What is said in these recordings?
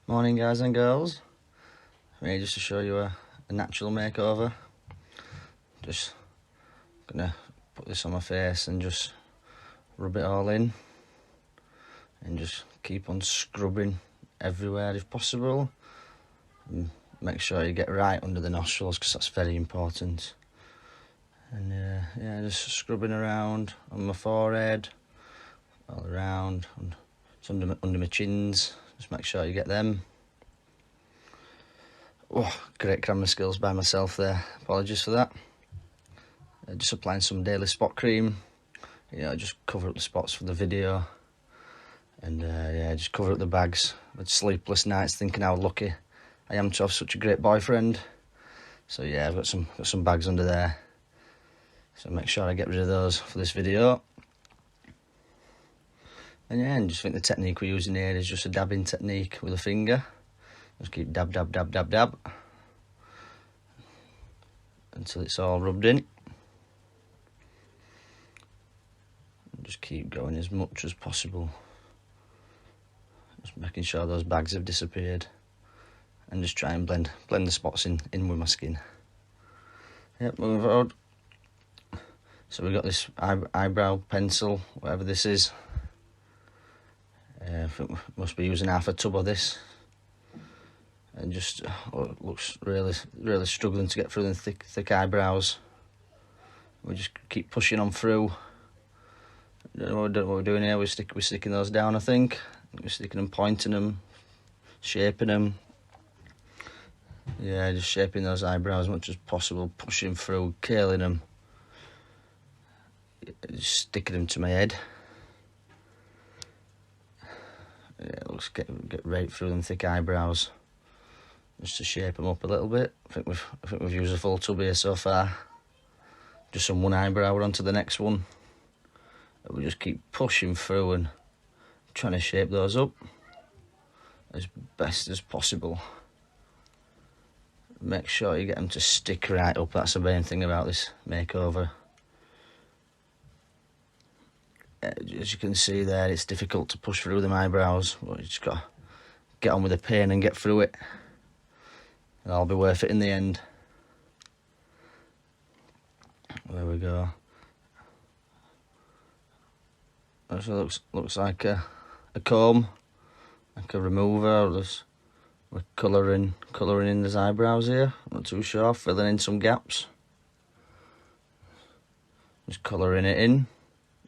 Morning guys and girls. Me just to show you a natural makeover. Just gonna put this on my face and just rub it all in and just keep on scrubbing everywhere if possible. And make sure you get right under the nostrils because that's very important. And yeah, just scrubbing around on my forehead, all around, and it's under my chins. Just make sure you get them. Oh, great camera skills by myself there. Apologies for that. Just applying some daily spot cream. Just cover up the spots for the video. And yeah, just cover up the bags. With sleepless nights thinking how lucky I am to have such a great boyfriend. So yeah, I've got some bags under there. So make sure I get rid of those for this video. And yeah, and just think the technique we're using here is just a dabbing technique with a finger. Just keep dab, dab, dab, dab, dab until it's all rubbed in. And just keep going as much as possible. Just making sure those bags have disappeared. And just try and blend the spots in with my skin. Yep, moving forward. So we've got this eyebrow pencil, whatever this is. I think we must be using half a tub of this, and just it looks really struggling to get through the thick eyebrows. We just keep pushing on through. Don't know what we're doing here. We're sticking those down. I think we're sticking them, pointing them, shaping them. Yeah, just shaping those eyebrows as much as possible, pushing through, curling them, just sticking them to my head. Yeah, it looks get right through them thick eyebrows, just to shape them up a little bit. I think we've used a full tub here so far. Just on one eyebrow, we're on to the next one. But we just keep pushing through and trying to shape those up as best as possible. Make sure you get them to stick right up. That's the main thing about this makeover. As you can see there, it's difficult to push through them eyebrows, but you just got to get on with the pain and get through it. It'll all be worth it in the end. There we go. So looks like a comb, like a remover. We're colouring in his eyebrows here. I'm not too sure. Filling in some gaps. Just colouring it in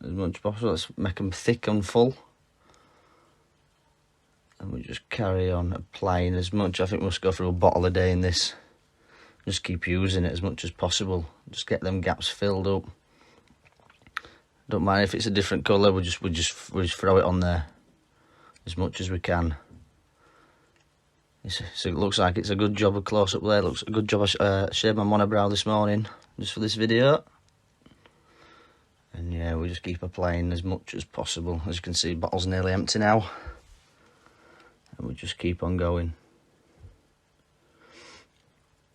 as much as possible. Let's make them thick and full. And we just carry on applying as much. I think we must go through a bottle a day in this. Just keep using it as much as possible. Just get them gaps filled up. Don't mind if it's a different colour. We just throw it on there as much as we can. So it looks like it's a good job of close up there. It looks a good job. I shaved my monobrow this morning just for this video. And yeah, we just keep applying as much as possible. As you can see, the bottle's nearly empty now. And we just keep on going.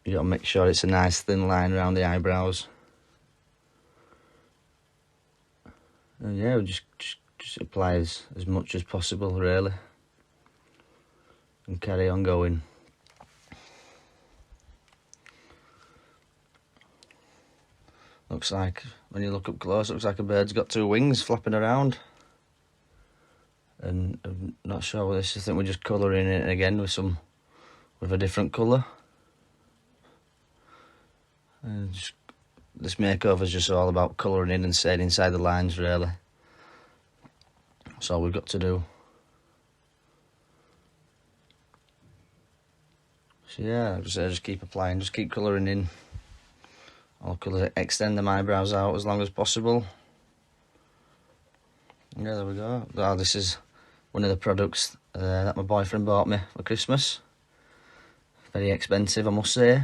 You gotta make sure it's a nice thin line around the eyebrows. And yeah, we just apply as much as possible, really. And carry on going. Looks like, when you look up close, it looks like a bird's got two wings flapping around. And I'm not sure what this is. I think we're just colouring it again with a different colour. And this makeover is just all about colouring in and staying inside the lines, really. That's all we've got to do. So yeah, just keep applying, just keep colouring in. I'll extend the eyebrows out as long as possible. Yeah, there we go. Oh, this is one of the products that my boyfriend bought me for Christmas. Very expensive, I must say.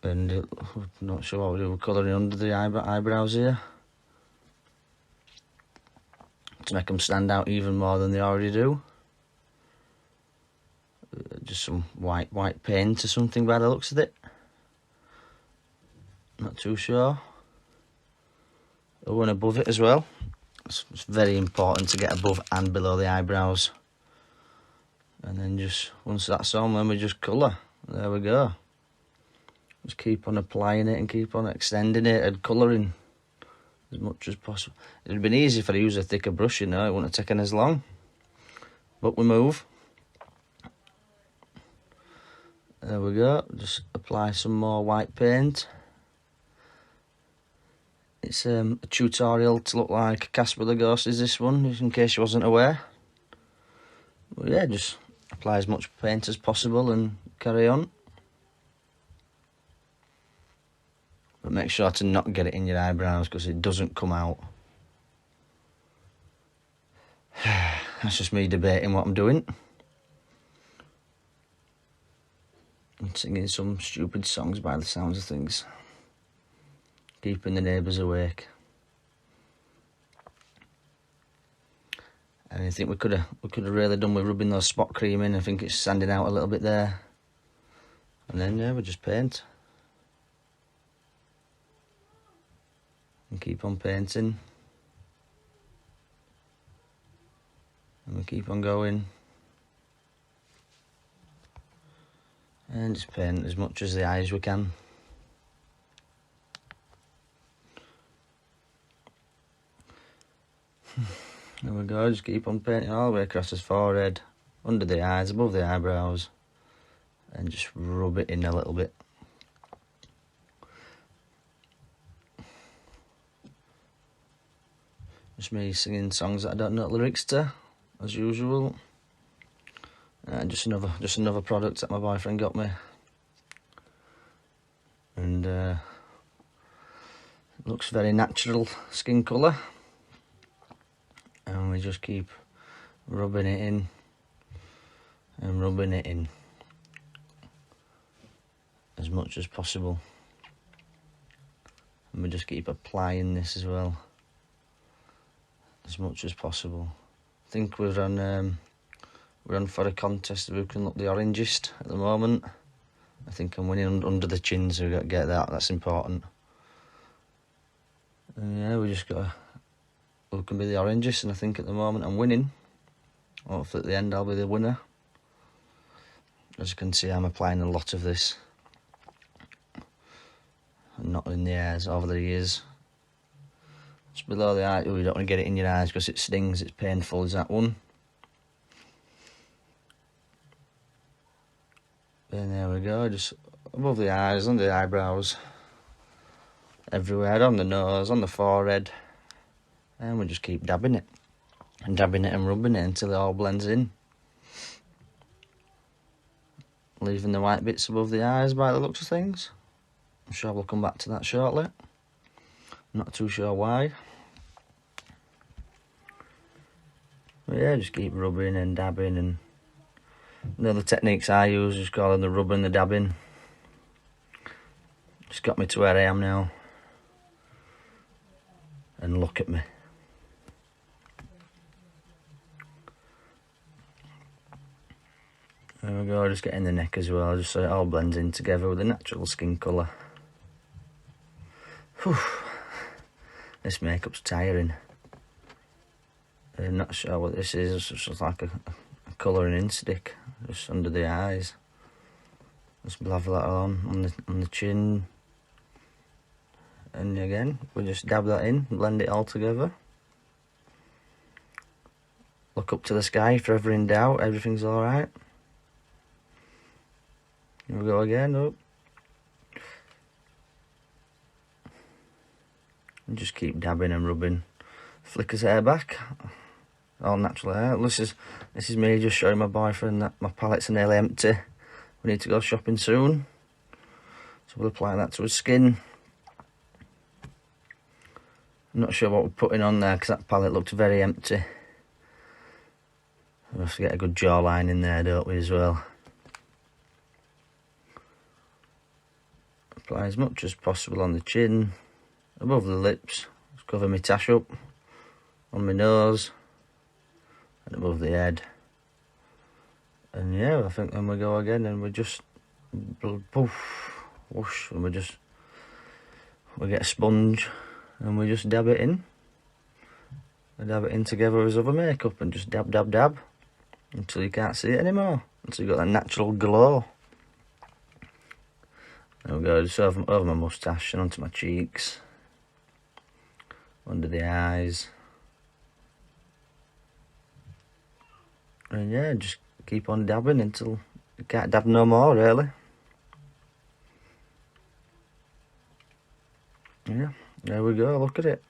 And I'm not sure what we do. We're colouring under the eyebrows here to make them stand out even more than they already do. Just some white paint or something by the looks of it. Not too sure. Oh, and above it as well. It's very important to get above and below the eyebrows. And then just, once that's on, then we just colour. There we go. Just keep on applying it and keep on extending it and colouring as much as possible. It would have been easy if I used a thicker brush, you know, it wouldn't have taken as long. But we move. There we go, just apply some more white paint. It's a tutorial to look like Casper the Ghost is this one, in case you wasn't aware. But yeah, just apply as much paint as possible and carry on. But make sure to not get it in your eyebrows because it doesn't come out. That's just me debating what I'm doing. And singing some stupid songs by the sounds of things. Keeping the neighbours awake. And I think we could have really done with rubbing those spot cream in. I think it's sanding out a little bit there. And then yeah, we just paint. And keep on painting. And we keep on going. And just paint as much as the eyes we can. There we go, just keep on painting all the way across his forehead, under the eyes, above the eyebrows, and just rub it in a little bit. Just me singing songs that I don't know the lyrics to, as usual. Just another product that my boyfriend got me, and it looks very natural skin colour, and we just keep rubbing it in and rubbing it in as much as possible, and we just keep applying this as well as much as possible. I think we're on for a contest of who can look the orangest at the moment. I think I'm winning under the chin, so we've got to get that, that's important. And yeah, we just got to, who can be the orangest, and I think at the moment I'm winning. Hopefully at the end I'll be the winner. As you can see, I'm applying a lot of this. And not in the ears, over the ears. Just below the eye, oh, you don't want to get it in your eyes because it stings, it's painful, is that one. And there we go, just above the eyes, under the eyebrows, everywhere, on the nose, on the forehead, and we just keep dabbing it and rubbing it until it all blends in, leaving the white bits above the eyes by the looks of things. I'm sure we'll come back to that shortly. I'm not too sure why. But yeah, just keep rubbing and dabbing, and the other techniques I use, just call them the rubbing and the dabbing. Just got me to where I am now. And look at me. There we go, just getting the neck as well, just so it all blends in together with the natural skin colour. Whew. This makeup's tiring. I'm not sure what this is, it's just like a colouring in stick, just under the eyes. Just blather that on the chin. And again, we just dab that in, blend it all together. Look up to the sky if you're ever in doubt, everything's alright. Here we go again, up. And just keep dabbing and rubbing. Flick his hair back. All natural hair. This is me just showing my boyfriend that my palettes are nearly empty. We need to go shopping soon. So we'll apply that to his skin. I'm not sure what we're putting on there because that palette looked very empty. We have to get a good jawline in there, don't we, as well. Apply as much as possible on the chin, above the lips. Just cover my tash up, on my nose, and above the head. And yeah, I think then we go again, and we just poof, whoosh, and we get a sponge, and we just dab it in. We dab it in together with his other makeup, and just dab, dab, dab. until you can't see it anymore, until you've got that natural glow. There we go, just over my moustache and onto my cheeks, under the eyes. And yeah, just keep on dabbing until you can't dab no more, really. Yeah, there we go, look at it.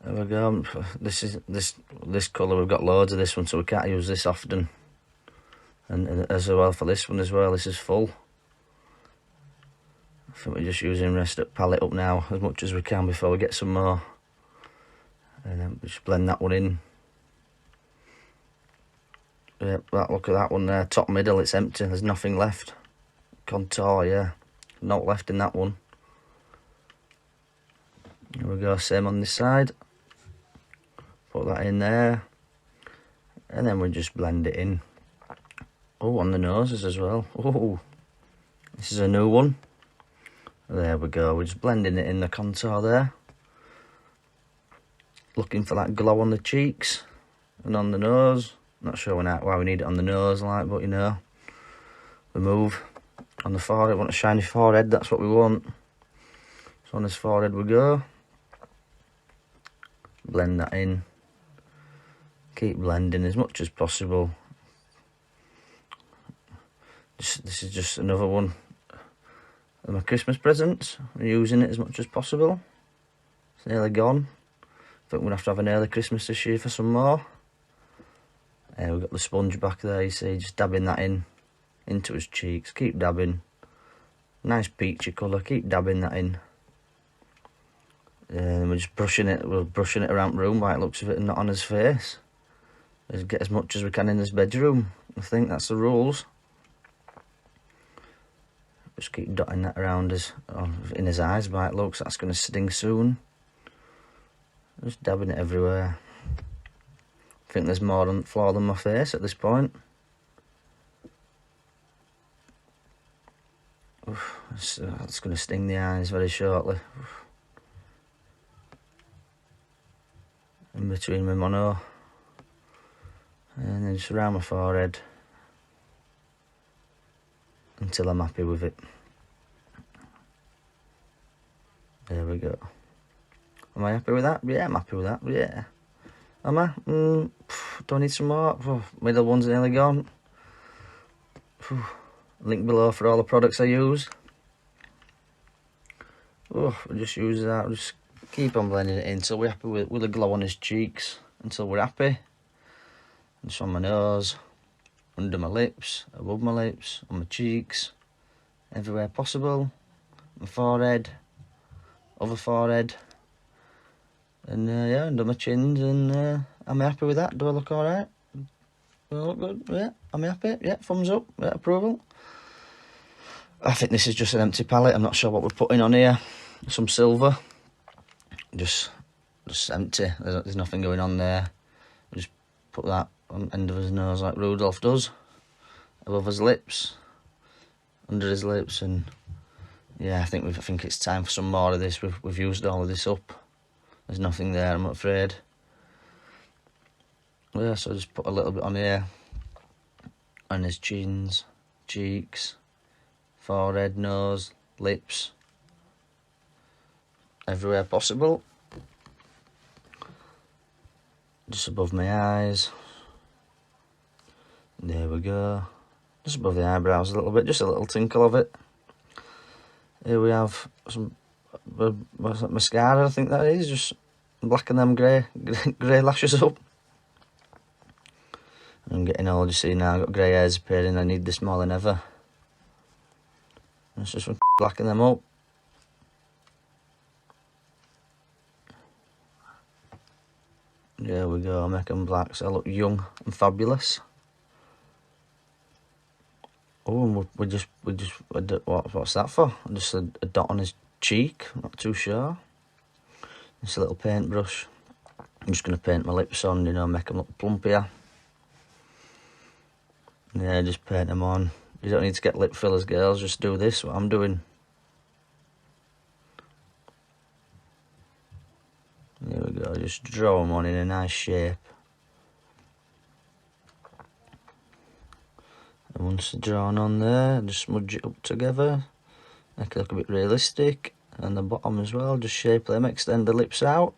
There we go. This colour, we've got loads of this one, so we can't use this often. And as well for this one as well, this is full. I think we're just using rest up palette up now as much as we can before we get some more. And then just blend that one in. Yep, look at that one there, top middle, it's empty, there's nothing left. Contour, yeah, not left in that one. There we go, same on this side. Put that in there. And then we just blend it in. Oh, on the noses as well. Oh, this is a new one. There we go, we're just blending it in the contour there. Looking for that glow on the cheeks and on the nose. Not sure why we need it on the nose, like, but you know, we move on the forehead. We want a shiny forehead, that's what we want. So on this forehead we go. Blend that in. Keep blending as much as possible. This is just another one of my Christmas presents. I'm using it as much as possible. It's nearly gone. I think we're going to have an early Christmas this year for some more. We've got the sponge back there, you see, just dabbing that into his cheeks. Keep dabbing. Nice peachy colour, keep dabbing that in. And we're just brushing it around the room by the looks of it and not on his face. Let's get as much as we can in this bedroom. I think that's the rules. Just keep dotting that around in his eyes by it looks. That's going to sting soon. Just dabbing it everywhere. I think there's more on floor than my face at this point. It's going to sting the eyes very shortly. In between my mono. And then just around my forehead. Until I'm happy with it. There we go. Am I happy with that? Yeah, I'm happy with that. Yeah. Am I? Do I need some more? Middle one's nearly gone. Link below for all the products I use. We'll just use that. We'll just keep on blending it in until we're happy with the glow on his cheeks. Until we're happy. Just on my nose, under my lips, above my lips, on my cheeks, everywhere possible. My forehead, other forehead. And yeah, under my chins, and am I happy with that? Do I look alright? Do I look good? Yeah, am I happy? Yeah, thumbs up, yeah, approval. I think this is just an empty palette, I'm not sure what we're putting on here. Some silver. Just empty, there's nothing going on there. Just put that on the end of his nose like Rudolph does. Above his lips. Under his lips, and yeah, I think it's time for some more of this. We've used all of this up. There's nothing there, I'm afraid. Yeah, so just put a little bit on here. On his chins, cheeks, forehead, nose, lips. Everywhere possible. Just above my eyes. There we go. Just above the eyebrows a little bit, just a little tinkle of it. Here we have some mascara, I think that is, just blacken them grey lashes up. I'm getting old, you see now, I've got grey hairs appearing, I need this more than ever. Let's just blacken them up. There we go, make them black so I look young and fabulous. Oh, what's that for? Just a dot on his cheek, not too sure. Just a little paintbrush. I'm just going to paint my lips on, you know, make them look plumpier. Yeah, just paint them on. You don't need to get lip fillers, girls, just do this, what I'm doing. There we go, just draw them on in a nice shape. And once it's drawn on there, just smudge it up together, make it look a bit realistic. And the bottom as well, just shape them, extend the lips out.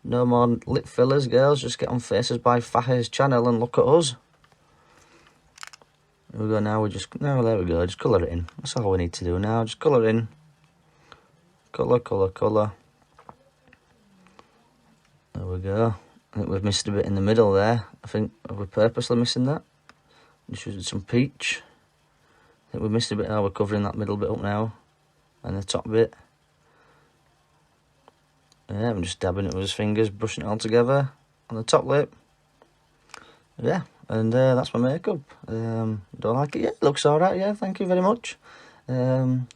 No more lip fillers, girls, just get on Faces by Fahey's channel and look at us. Here we go now, there we go, just colour it in. That's all we need to do now, just colour in. Colour, colour, colour. There we go. I think we've missed a bit in the middle there. I think we're purposely missing that. Just using some peach. I think we missed a bit now, we're covering that middle bit up now. And the top bit. Yeah, I'm just dabbing it with his fingers, brushing it all together on the top lip. Yeah, and that's my makeup. Don't like it? Yeah, it looks alright, yeah, thank you very much.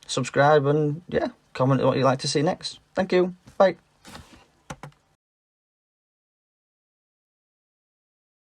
Subscribe and, yeah, comment what you'd like to see next. Thank you, bye.